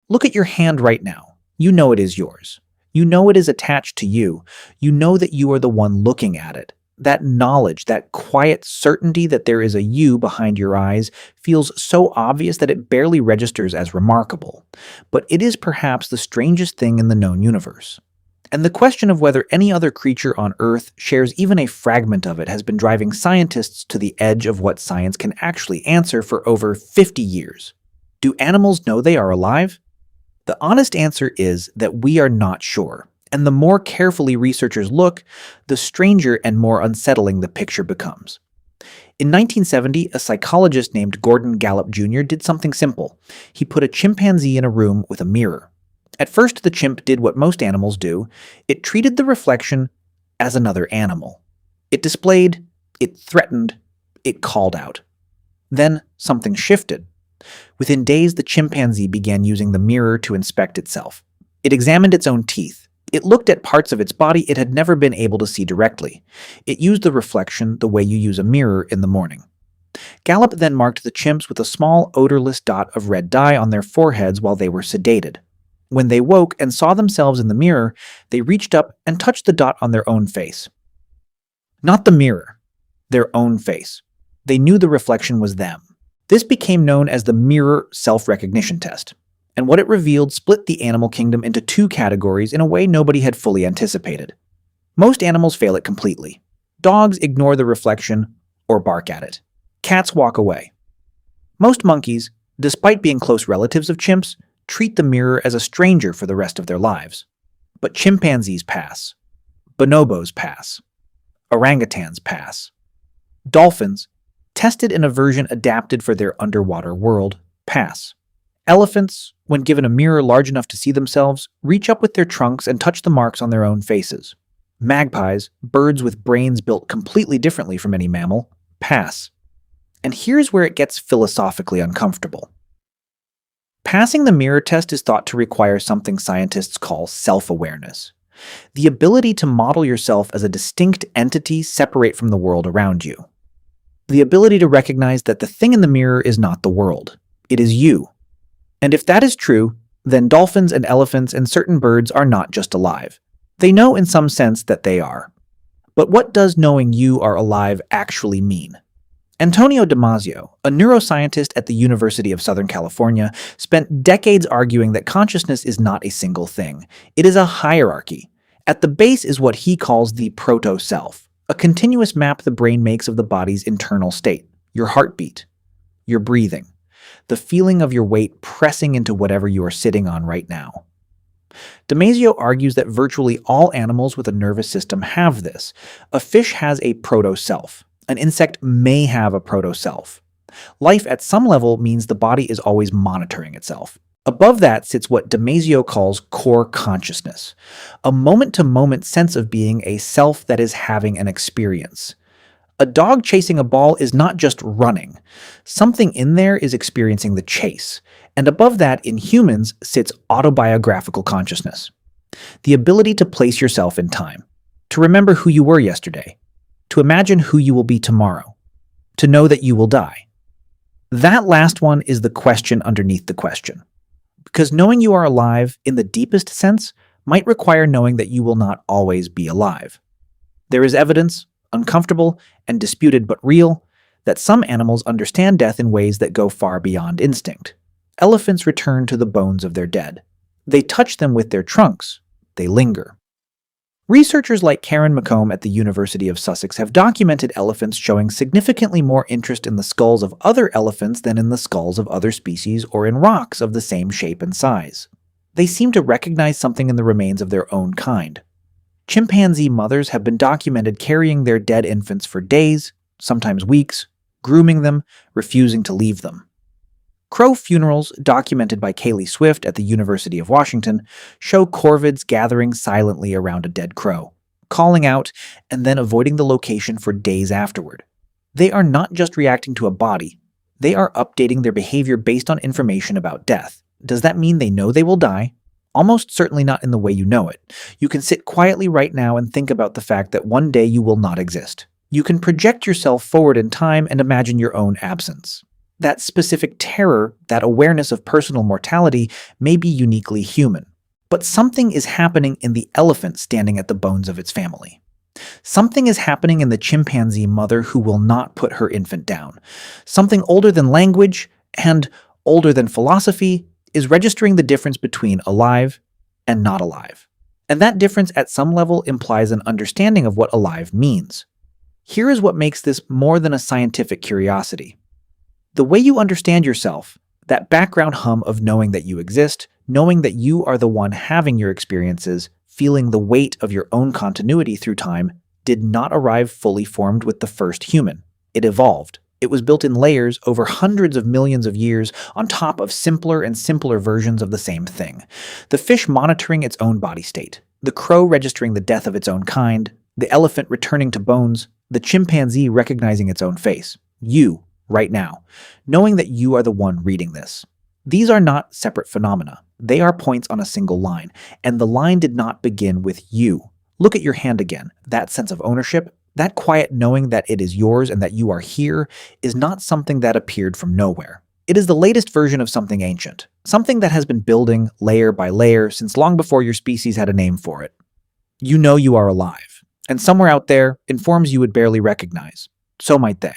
Look at your hand right now. You know it is yours. You know it is attached to you. You know that you are the one looking at it. That knowledge, that quiet certainty that there is a you behind your eyes feels so obvious that it barely registers as remarkable. But it is perhaps the strangest thing in the known universe. And the question of whether any other creature on Earth shares even a fragment of it has been driving scientists to the edge of what science can actually answer for over 50 years. Do animals know they are alive? The honest answer is that we are not sure, and the more carefully researchers look, the stranger and more unsettling the picture becomes. In 1970, a psychologist named Gordon Gallup Jr. did something simple. He put a chimpanzee in a room with a mirror. At first, the chimp did what most animals do. It treated the reflection as another animal. It displayed, it threatened, it called out. Then something shifted. Within days, the chimpanzee began using the mirror to inspect itself. It examined its own teeth. It looked at parts of its body it had never been able to see directly. It used the reflection the way you use a mirror in the morning. Gallup then marked the chimps with a small, odorless dot of red dye on their foreheads while they were sedated. When they woke and saw themselves in the mirror, they reached up and touched the dot on their own face. Not the mirror, their own face. They knew the reflection was them. This became known as the mirror self-recognition test, and what it revealed split the animal kingdom into two categories in a way nobody had fully anticipated. Most animals fail it completely. Dogs ignore the reflection or bark at it. Cats walk away. Most monkeys, despite being close relatives of chimps, treat the mirror as a stranger for the rest of their lives. But chimpanzees pass. Bonobos pass. Orangutans pass. Dolphins, tested in a version adapted for their underwater world, pass. Elephants, when given a mirror large enough to see themselves, reach up with their trunks and touch the marks on their own faces. Magpies, birds with brains built completely differently from any mammal, pass. And here's where it gets philosophically uncomfortable. Passing the mirror test is thought to require something scientists call self-awareness. The ability to model yourself as a distinct entity separate from the world around you. The ability to recognize that the thing in the mirror is not the world. It is you. And if that is true, then dolphins and elephants and certain birds are not just alive. They know in some sense that they are. But what does knowing you are alive actually mean? Antonio Damasio, a neuroscientist at the University of Southern California, spent decades arguing that consciousness is not a single thing. It is a hierarchy. At the base is what he calls the proto-self, a continuous map the brain makes of the body's internal state, your heartbeat, your breathing, the feeling of your weight pressing into whatever you are sitting on right now. Damasio argues that virtually all animals with a nervous system have this. A fish has a proto-self. An insect may have a proto-self. Life at some level means the body is always monitoring itself. Above that sits what Damasio calls core consciousness, a moment-to-moment sense of being a self that is having an experience. A dog chasing a ball is not just running. Something in there is experiencing the chase. And above that, in humans, sits autobiographical consciousness. The ability to place yourself in time, to remember who you were yesterday, to imagine who you will be tomorrow, to know that you will die. That last one is the question underneath the question. Because knowing you are alive, in the deepest sense, might require knowing that you will not always be alive. There is evidence, uncomfortable and disputed but real, that some animals understand death in ways that go far beyond instinct. Elephants return to the bones of their dead. They touch them with their trunks. They linger. Researchers like Karen McComb at the University of Sussex have documented elephants showing significantly more interest in the skulls of other elephants than in the skulls of other species or in rocks of the same shape and size. They seem to recognize something in the remains of their own kind. Chimpanzee mothers have been documented carrying their dead infants for days, sometimes weeks, grooming them, refusing to leave them. Crow funerals, documented by Kaylee Swift at the University of Washington, show corvids gathering silently around a dead crow, calling out, and then avoiding the location for days afterward. They are not just reacting to a body, they are updating their behavior based on information about death. Does that mean they know they will die? Almost certainly not in the way you know it. You can sit quietly right now and think about the fact that one day you will not exist. You can project yourself forward in time and imagine your own absence. That specific terror, that awareness of personal mortality, may be uniquely human. But something is happening in the elephant standing at the bones of its family. Something is happening in the chimpanzee mother who will not put her infant down. Something older than language and older than philosophy is registering the difference between alive and not alive. And that difference at some level implies an understanding of what alive means. Here is what makes this more than a scientific curiosity. The way you understand yourself, that background hum of knowing that you exist, knowing that you are the one having your experiences, feeling the weight of your own continuity through time, did not arrive fully formed with the first human. It evolved. It was built in layers over hundreds of millions of years on top of simpler and simpler versions of the same thing. The fish monitoring its own body state, the crow registering the death of its own kind, the elephant returning to bones, the chimpanzee recognizing its own face. You, right now, knowing that you are the one reading this. These are not separate phenomena. They are points on a single line, and the line did not begin with you. Look at your hand again. That sense of ownership, that quiet knowing that it is yours and that you are here, is not something that appeared from nowhere. It is the latest version of something ancient, something that has been building layer by layer since long before your species had a name for it. You know you are alive, and somewhere out there, in forms you would barely recognize. So might they.